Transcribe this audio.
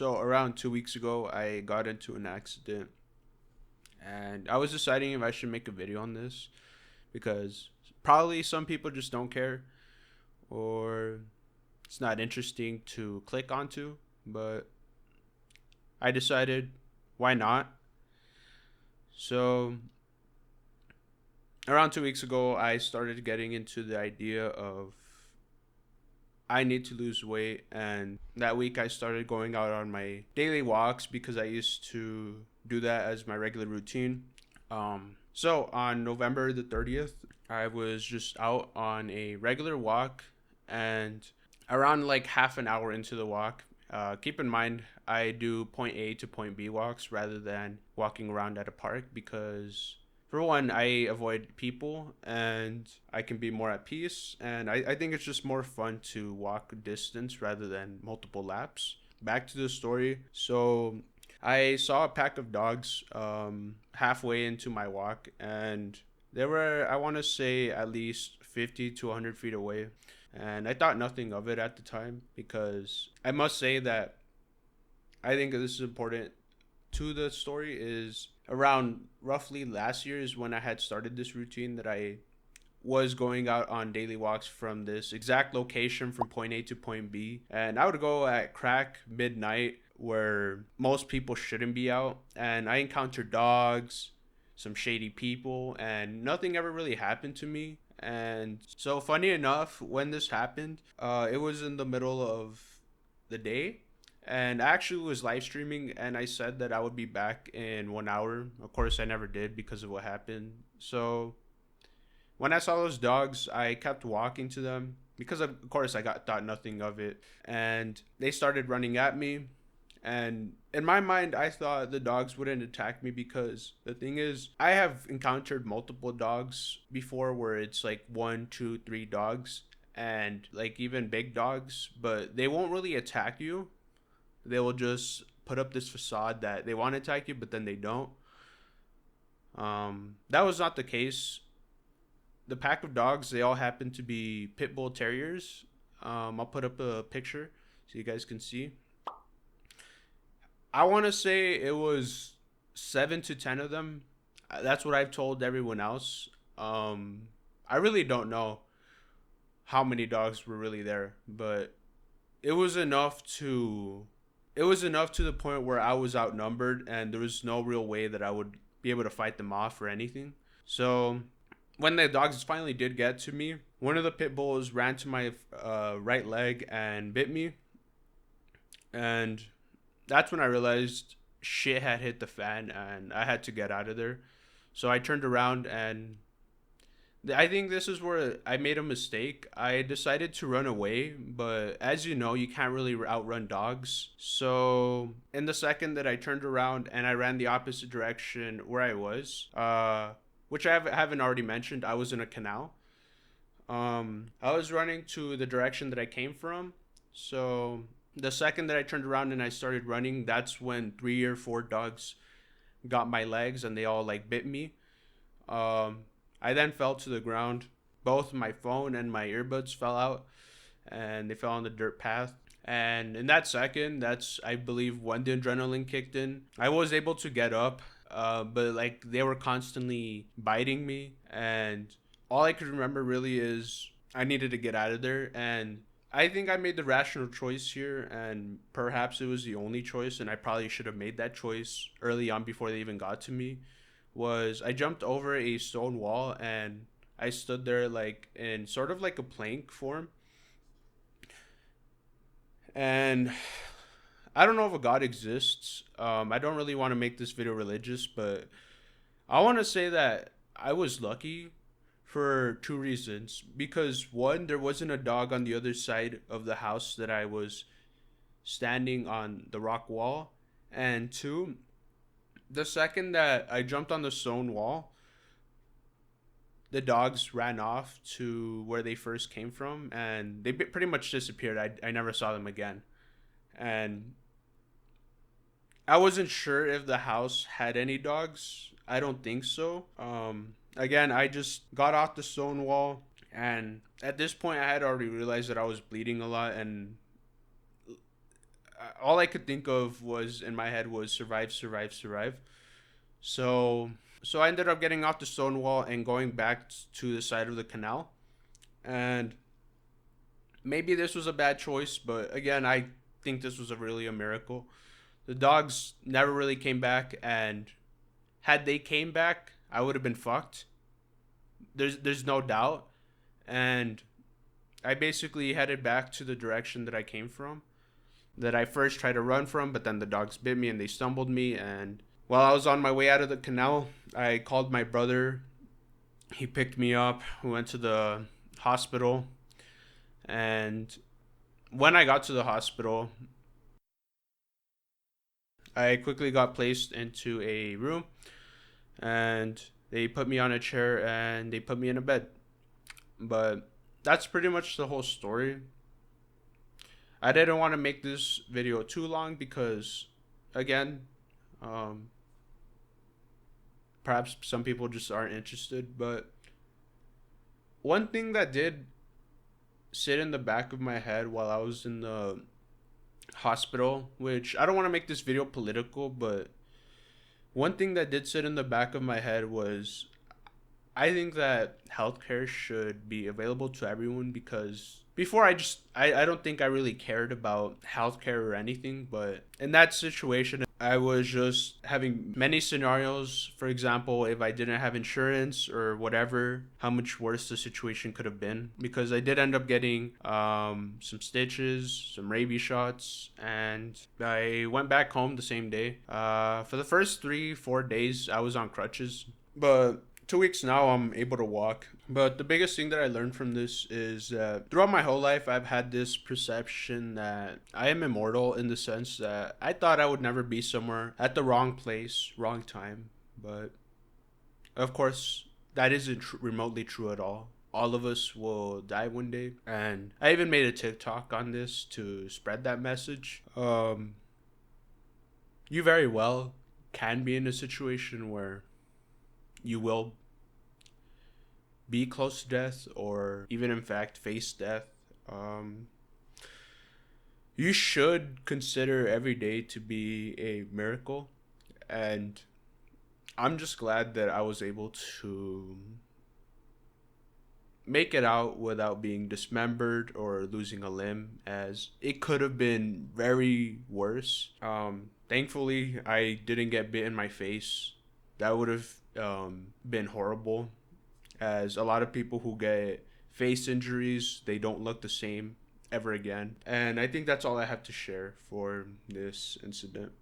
So around 2 weeks ago, I got into an accident, and I was deciding if I should make a video on this because probably some people just don't care or it's not interesting to click onto. But I decided, why not? So around 2 weeks ago, I started getting into the idea of I need to lose weight, and that week I started going out on my daily walks because I used to do that as my regular routine. So on November the 30th, I was just out on a regular walk, and around like half an hour into the walk, keep in mind I do point A to point B walks rather than walking around at a park because for one, I avoid people and I can be more at peace. And I think it's just more fun to walk distance rather than multiple laps. Back to the story. So I saw a pack of dogs halfway into my walk, and they were, I want to say, at least 50 to 100 feet away. And I thought nothing of it at the time because I must say that I think this is important to the story is around roughly last year is when I had started this routine that I was going out on daily walks from this exact location from point A to point B. And I would go at crack midnight where most people shouldn't be out. And I encountered dogs, some shady people, and nothing ever really happened to me. And so, funny enough, when this happened, it was in the middle of the day, and I actually was live streaming and I said that I would be back in 1 hour. Of course, I never did because of what happened. So when I saw those dogs, I kept walking to them because of course I got thought nothing of it, and they started running at me. And in my mind, I thought the dogs wouldn't attack me because the thing is, I have encountered multiple dogs before where it's like one, two, three dogs, and like even big dogs, but they won't really attack you. They will just put up this facade that they want to attack you, but then they don't. That was not the case. The pack of dogs, they all happen to be pit bull terriers. I'll put up a picture so you guys can see. I want to say it was 7 to 10 of them. That's what I've told everyone else. I really don't know how many dogs were really there, but it was enough to it was enough to the point where I was outnumbered and there was no real way that I would be able to fight them off or anything. So when the dogs finally did get to me, one of the pit bulls ran to my right leg and bit me, and that's when I realized shit had hit the fan and I had to get out of there. So I turned around, and I think this is where I made a mistake. I decided to run away, but as you know, you can't really outrun dogs. So, in the second that I turned around and I ran the opposite direction where I was, which haven't already mentioned, I was in a canal. I was running to the direction that I came from. So, the second that I turned around and I started running, that's when 3 or 4 dogs got my legs and they all like bit me. Um, I then fell to the ground. Both my phone and my earbuds fell out and they fell on the dirt path. And in that second, that's, I believe, when the adrenaline kicked in. I was able to get up, but like they were constantly biting me. And all I could remember really is I needed to get out of there. And I think I made the rational choice here, and perhaps it was the only choice, and I probably should have made that choice early on before they even got to me. Was I jumped over a stone wall and I stood there like in sort of like a plank form. And I don't know if a God exists. I don't really want to make this video religious, but I want to say that I was lucky for two reasons. Because one, there wasn't a dog on the other side of the house that I was standing on the rock wall. And two, the second that I jumped on the stone wall, the dogs ran off to where they first came from and they pretty much disappeared. I never saw them again. And I wasn't sure if the house had any dogs. I don't think so. Again, I just got off the stone wall, and at this point, I had already realized that I was bleeding a lot, and all I could think of was in my head was survive, survive, survive. So so I ended up getting off the Stonewall and going back to the side of the canal. And maybe this was a bad choice, but again, I think this was really a miracle. The dogs never really came back, and had they came back, I would have been fucked. There's no doubt. And I basically headed back to the direction that I came from, that I first tried to run from, but then the dogs bit me and they stumbled me. And while I was on my way out of the canal, I called my brother. He picked me up. We went to the hospital. And when I got to the hospital, I quickly got placed into a room and they put me on a chair and they put me in a bed. But that's pretty much the whole story. I didn't want to make this video too long because, again, um, perhaps some people just aren't interested. But one thing that did sit in the back of my head while I was in the hospital, which I don't want to make this video political, but one thing that did sit in the back of my head was I think that healthcare should be available to everyone because before I don't think I really cared about healthcare or anything, but in that situation I was just having many scenarios. For example, if I didn't have insurance or whatever, how much worse the situation could have been, because I did end up getting some stitches, some rabies shots, and I went back home the same day. For the first 3 4 days I was on crutches, but 2 weeks now I'm able to walk. But the biggest thing that I learned from this is that throughout my whole life I've had this perception that I am immortal, in the sense that I thought I would never be somewhere at the wrong place, wrong time. But of course, that isn't remotely true at all. All of us will die one day, and I even made a TikTok on this to spread that message. You very well can be in a situation where you will be close to death, or even in fact face death. Um, you should consider every day to be a miracle, and I'm just glad that I was able to make it out without being dismembered or losing a limb, as it could have been very worse. Thankfully, I didn't get bit in my face. That would have been horrible, as a lot of people who get face injuries, they don't look the same ever again. And I think that's all I have to share for this incident.